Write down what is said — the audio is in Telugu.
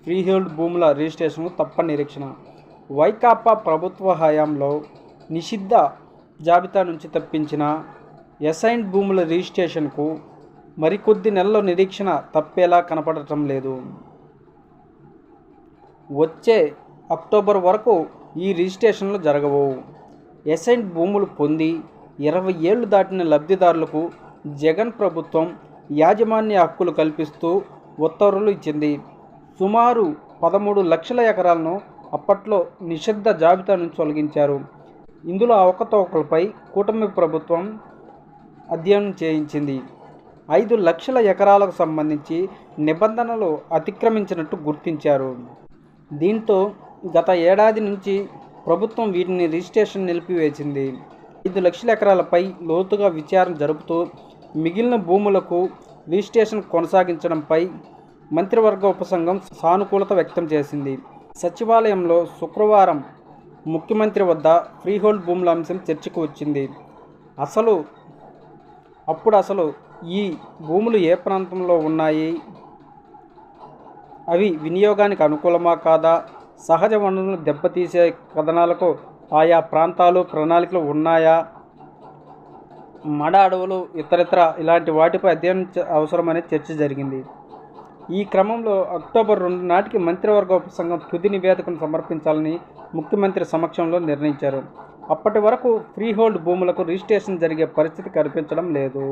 ఫ్రీహోల్డ్ భూముల రిజిస్ట్రేషన్కు తప్పని నిరీక్షణ. వైకాపా ప్రభుత్వ హయాంలో నిషిద్ధ జాబితా నుంచి తప్పించిన అసైన్డ్ భూముల రిజిస్ట్రేషన్కు మరికొద్ది నెలల్లో నిరీక్షణ తప్పేలా కనపడటం లేదు. వచ్చే అక్టోబర్ వరకు ఈ రిజిస్ట్రేషన్లు జరగవు. అసైన్డ్ భూములు పొంది 20 ఏళ్లు దాటిన లబ్ధిదారులకు జగన్ ప్రభుత్వం యాజమాన్య హక్కులు కల్పిస్తూ ఉత్తర్వులు ఇచ్చింది. సుమారు 13 లక్షల ఎకరాలను అప్పట్లో నిషిద్ధ జాబితా నుంచి తొలగించారు. ఇందులో అవకతవకలపై కూటమి ప్రభుత్వం అధ్యయనం చేయించింది. 5 లక్షల ఎకరాలకు సంబంధించి నిబంధనలు అతిక్రమించినట్టు గుర్తించారు. దీంతో గత ఏడాది నుంచి ప్రభుత్వం వీటిని రిజిస్ట్రేషన్ నిలిపివేసింది. 5 లక్షల ఎకరాలపై లోతుగా విచారణ జరుపుతూ మిగిలిన భూములకు రిజిస్ట్రేషన్ కొనసాగించడంపై మంత్రివర్గ ఉపసంఘం సానుకూలత వ్యక్తం చేసింది. సచివాలయంలో శుక్రవారం ముఖ్యమంత్రి వద్ద ఫ్రీహోల్డ్ భూముల అంశం చర్చకు వచ్చింది. అసలు ఈ భూములు ఏ ప్రాంతంలో ఉన్నాయి, అవి వినియోగానికి అనుకూలమా కాదా, సహజ వనరులను దెబ్బతీసే కథనాలకు ఆయా ప్రాంతాలు ప్రణాళికలు ఉన్నాయా, మడ అడవులు ఇతరత్ర ఇలాంటి వాటిపై అధ్యయనం అవసరమనే చర్చ జరిగింది. ఈ క్రమంలో అక్టోబర్ 2 నాటికి మంత్రివర్గ ఉపసంఘం తుది నివేదికను సమర్పించాలని ముఖ్యమంత్రి సమక్షంలో నిర్ణయించారు. అప్పటి వరకు ఫ్రీహోల్డ్ భూములకు రిజిస్ట్రేషన్ జరిగే పరిస్థితి కనిపించడం లేదు.